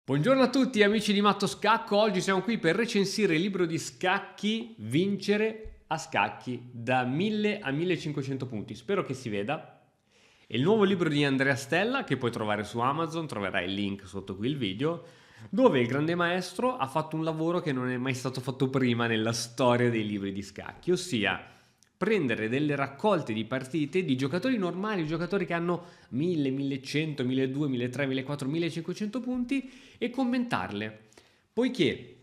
Buongiorno a tutti amici di Matto Scacco, oggi siamo qui per recensire il libro di scacchi Vincere a scacchi da 1000 a 1500 punti, spero che si veda. È il nuovo libro di Andrea Stella che puoi trovare su Amazon, troverai il link sotto qui il video, dove il grande maestro ha fatto un lavoro che non è mai stato fatto prima nella storia dei libri di scacchi, ossia prendere delle raccolte di partite di giocatori normali, giocatori che hanno 1000, 1100, 1200, 1300, 1400, 1500 punti e commentarle. Poiché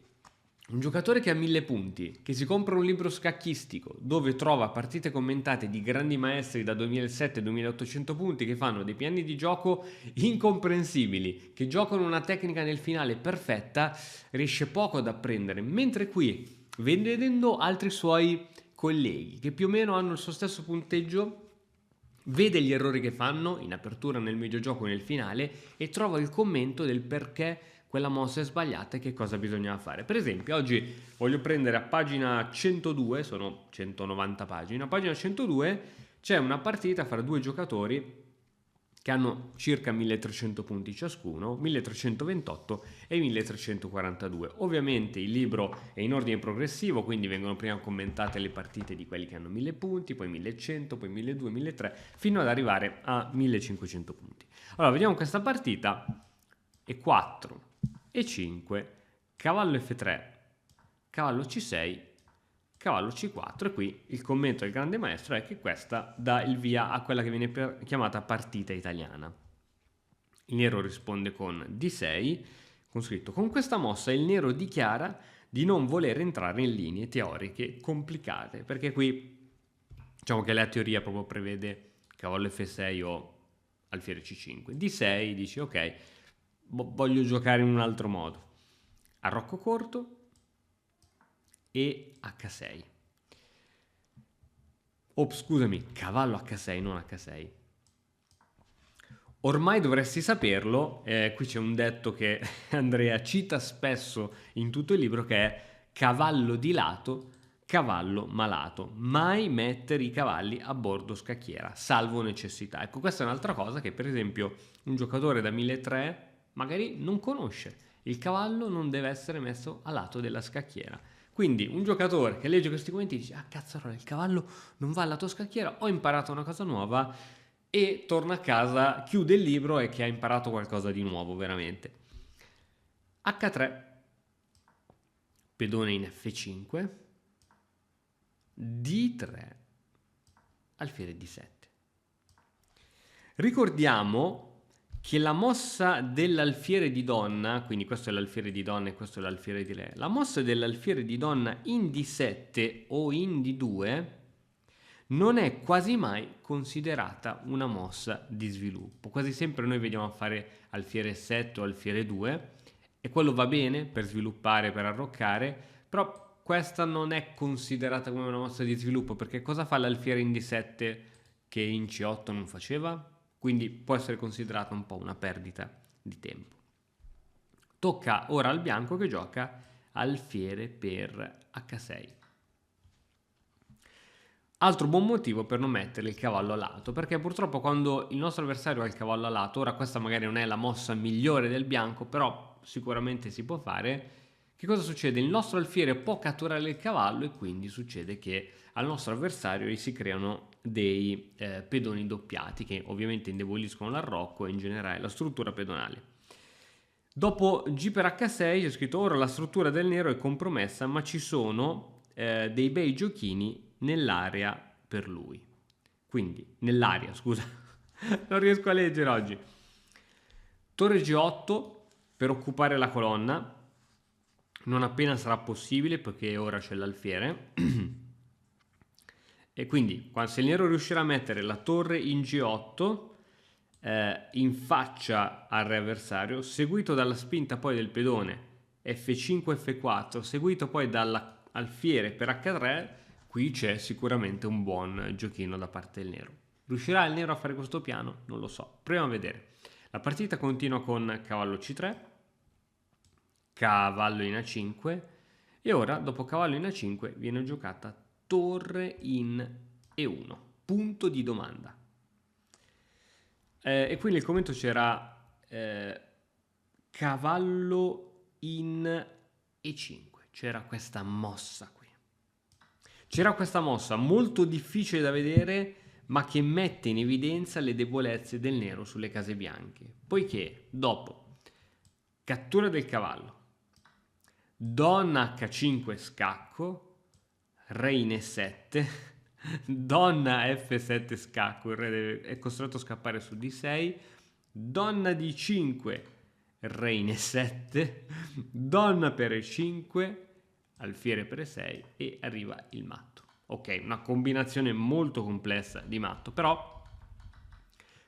un giocatore che ha 1000 punti, che si compra un libro scacchistico dove trova partite commentate di grandi maestri da 2700-2800 punti che fanno dei piani di gioco incomprensibili, che giocano una tecnica nel finale perfetta, riesce poco ad apprendere. Mentre qui, vedendo altri suoi colleghi che più o meno hanno il suo stesso punteggio, vede gli errori che fanno in apertura, nel mediogioco e nel finale e trova il commento del perché quella mossa è sbagliata e che cosa bisognava fare. Per esempio, oggi voglio prendere a pagina 102, sono 190 pagine, a pagina 102 c'è una partita fra due giocatori che hanno circa 1300 punti ciascuno, 1328 e 1342. Ovviamente il libro è in ordine progressivo, quindi vengono prima commentate le partite di quelli che hanno 1000 punti, poi 1100, poi 1200, 1300, fino ad arrivare a 1500 punti. Allora, vediamo questa partita. E4, E5, cavallo F3, cavallo C6, cavallo C4 e qui il commento del grande maestro è che questa dà il via a quella che viene chiamata partita italiana. Il nero risponde con D6, con scritto: con questa mossa il nero dichiara di non voler entrare in linee teoriche complicate, perché qui diciamo che la teoria proprio prevede cavallo F6 o alfiere C5. D6 dici ok, voglio giocare in un altro modo. Arrocco corto e H6. Scusami, cavallo H6, non H6. Ormai dovresti saperlo, qui c'è un detto che Andrea cita spesso in tutto il libro che è cavallo di lato, cavallo malato. Mai mettere i cavalli a bordo scacchiera, salvo necessità. Ecco, questa è un'altra cosa che per esempio un giocatore da 1300 magari non conosce. Il cavallo non deve essere messo a lato della scacchiera. Quindi un giocatore che legge questi commenti dice: ah cazzarola, il cavallo non va alla tua scacchiera, ho imparato una cosa nuova, e torna a casa, chiude il libro e che ha imparato qualcosa di nuovo veramente. H3, pedone in F5, D3, alfiere D7. Ricordiamo che la mossa dell'alfiere di donna, quindi questo è l'alfiere di donna e questo è l'alfiere di re, la mossa dell'alfiere di donna in D7 o in D2 non è quasi mai considerata una mossa di sviluppo. Quasi sempre noi vediamo fare alfiere 7 o alfiere 2 e quello va bene per sviluppare, per arroccare, però questa non è considerata come una mossa di sviluppo, perché cosa fa l'alfiere in D7 che in C8 non faceva? Quindi può essere considerata un po' una perdita di tempo. Tocca ora al bianco che gioca alfiere per H6. Altro buon motivo per non mettere il cavallo a lato, perché purtroppo quando il nostro avversario ha il cavallo a lato, ora questa magari non è la mossa migliore del bianco, però sicuramente si può fare, che cosa succede? Il nostro alfiere può catturare il cavallo e quindi succede che al nostro avversario gli si creano dei pedoni doppiati che ovviamente indeboliscono l'arrocco e in generale la struttura pedonale. Dopo G per H6 c'è scritto: ora la struttura del nero è compromessa, ma ci sono dei bei giochini nell'area per lui. Quindi, nell'area, scusa, non riesco a leggere oggi. Torre G8 per occupare la colonna, non appena sarà possibile perché ora c'è l'alfiere. E quindi, se il nero riuscirà a mettere la torre in G8 in faccia al re avversario, seguito dalla spinta poi del pedone F5, F4, seguito poi dall'alfiere per H3, qui c'è sicuramente un buon giochino da parte del nero. Riuscirà il nero a fare questo piano? Non lo so, proviamo a vedere. La partita continua con cavallo C3, cavallo in A5 e ora dopo cavallo in A5 viene giocata torre in E1, punto di domanda. E qui nel commento c'era cavallo in E5. C'era questa mossa qui. C'era questa mossa molto difficile da vedere, ma che mette in evidenza le debolezze del nero sulle case bianche, poiché dopo cattura del cavallo, donna H5 scacco, re in E7, donna F7 scacco, il re è costretto a scappare su D6, donna D5, re in E7, donna per E5, alfiere per E6 e arriva il matto. Ok, una combinazione molto complessa di matto, però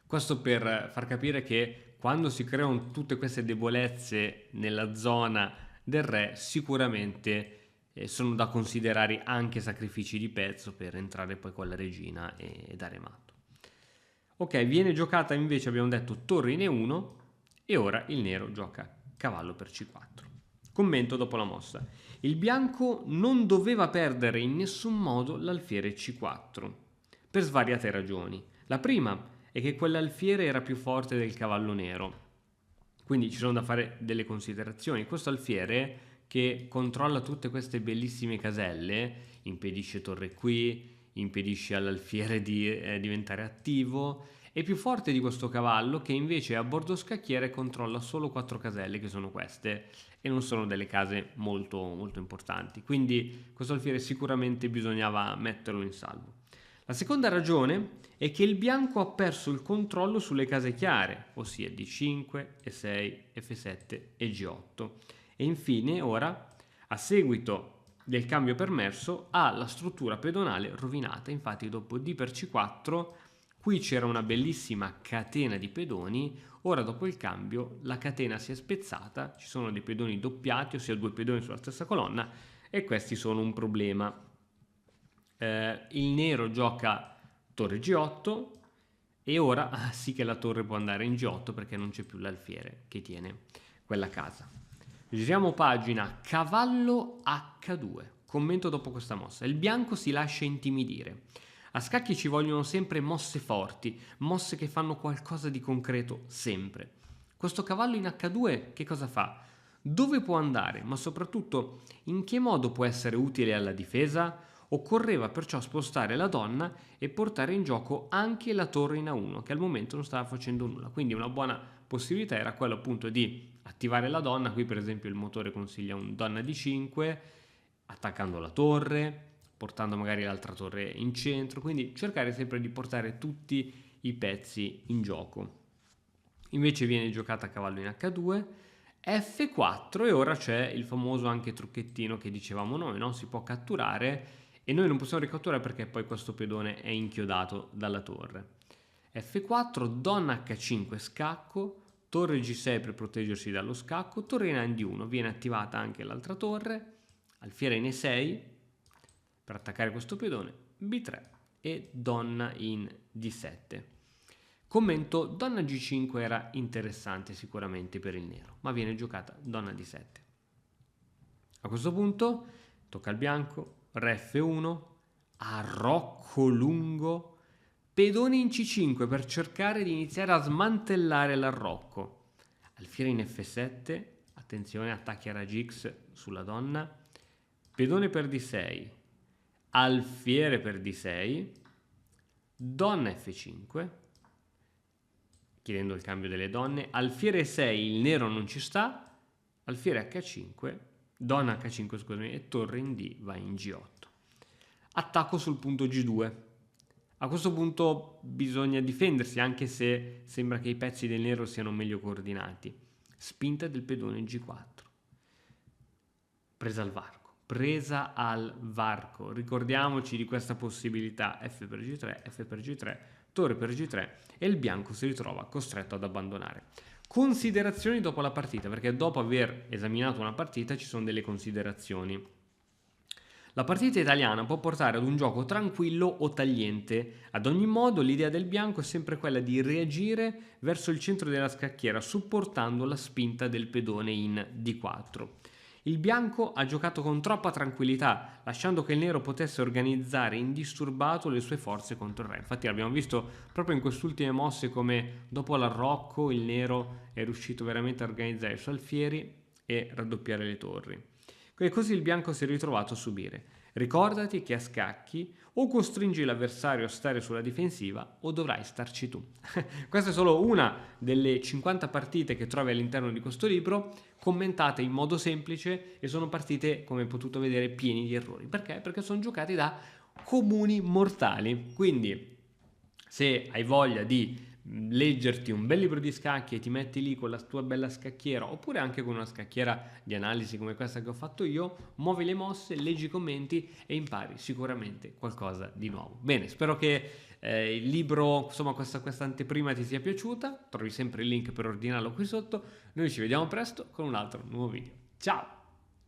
questo per far capire che quando si creano tutte queste debolezze nella zona del re, sicuramente sono da considerare anche sacrifici di pezzo per entrare poi con la regina e dare matto. Ok, viene giocata invece, abbiamo detto, torre in E1 e ora il nero gioca cavallo per C4. Commento dopo la mossa. Il bianco non doveva perdere in nessun modo l'alfiere C4 per svariate ragioni. La prima è che quell'alfiere era più forte del cavallo nero, quindi ci sono da fare delle considerazioni. Questo alfiere che controlla tutte queste bellissime caselle impedisce torre qui, impedisce all'alfiere di diventare attivo. È più forte di questo cavallo che invece a bordo scacchiere controlla solo 4 caselle, che sono queste, e non sono delle case molto, molto importanti. Quindi questo alfiere sicuramente bisognava metterlo in salvo. La seconda ragione è che il bianco ha perso il controllo sulle case chiare, ossia D5, E6, F7 e G8. E infine ora, a seguito del cambio permesso, ha la struttura pedonale rovinata. Infatti dopo D per C4 qui c'era una bellissima catena di pedoni, ora dopo il cambio la catena si è spezzata, ci sono dei pedoni doppiati, ossia 2 pedoni sulla stessa colonna, e questi sono un problema. Il nero gioca torre G8 e ora sì che la torre può andare in G8 perché non c'è più l'alfiere che tiene quella casa. Giriamo pagina, cavallo H2, commento dopo questa mossa. Il bianco si lascia intimidire. A scacchi ci vogliono sempre mosse forti, mosse che fanno qualcosa di concreto sempre. Questo cavallo in H2 che cosa fa? Dove può andare? Ma soprattutto in che modo può essere utile alla difesa? Occorreva perciò spostare la donna e portare in gioco anche la torre in A1, che al momento non stava facendo nulla. Quindi una buona possibilità era quella appunto di attivare la donna. Qui per esempio il motore consiglia un donna D5, attaccando la torre, portando magari l'altra torre in centro, quindi cercare sempre di portare tutti i pezzi in gioco. Invece viene giocata a cavallo in H2, F4 e ora c'è il famoso anche trucchettino che dicevamo noi, no? Si può catturare e noi non possiamo ricatturare perché poi questo pedone è inchiodato dalla torre. F4, donna H5 scacco, torre G6 per proteggersi dallo scacco, torre in D1, viene attivata anche l'altra torre, alfiere in E6 per attaccare questo pedone, B3 e donna in D7. Commento, donna G5 era interessante sicuramente per il nero, ma viene giocata donna D7. A questo punto tocca al bianco, re F1, arrocco lungo, pedone in C5 per cercare di iniziare a smantellare l'arrocco. Alfiere in F7, attenzione, attacchi a raggi X sulla donna, pedone per D6, alfiere per D6, donna F5, chiedendo il cambio delle donne, alfiere 6, il nero non ci sta, alfiere H5, donna H5 scusami, e torre in D va in G8. Attacco sul punto G2. A questo punto bisogna difendersi, anche se sembra che i pezzi del nero siano meglio coordinati. Spinta del pedone in G4. Presa al varco. Presa al varco. Ricordiamoci di questa possibilità. F per G3, F per G3, torre per G3 e il bianco si ritrova costretto ad abbandonare. Considerazioni dopo la partita, perché dopo aver esaminato una partita ci sono delle considerazioni. La partita italiana può portare ad un gioco tranquillo o tagliente. Ad ogni modo l'idea del bianco è sempre quella di reagire verso il centro della scacchiera supportando la spinta del pedone in D4. Il bianco ha giocato con troppa tranquillità, lasciando che il nero potesse organizzare indisturbato le sue forze contro il re. Infatti abbiamo visto proprio in queste ultime mosse come dopo l'arrocco il nero è riuscito veramente a organizzare i suoi alfieri e raddoppiare le torri. E così il bianco si è ritrovato a subire. Ricordati che a scacchi o costringi l'avversario a stare sulla difensiva o dovrai starci tu. Questa è solo una delle 50 partite che trovi all'interno di questo libro, commentate in modo semplice, e sono partite, come hai potuto vedere, pieni di errori. Perché? Perché sono giocati da comuni mortali. Quindi, se hai voglia di leggerti un bel libro di scacchi e ti metti lì con la tua bella scacchiera, oppure anche con una scacchiera di analisi come questa che ho fatto io, muovi le mosse, leggi i commenti e impari sicuramente qualcosa di nuovo. Bene, spero che il libro, insomma questa anteprima ti sia piaciuta. Trovi sempre il link per ordinarlo qui sotto. Noi ci vediamo presto con un altro nuovo video. Ciao!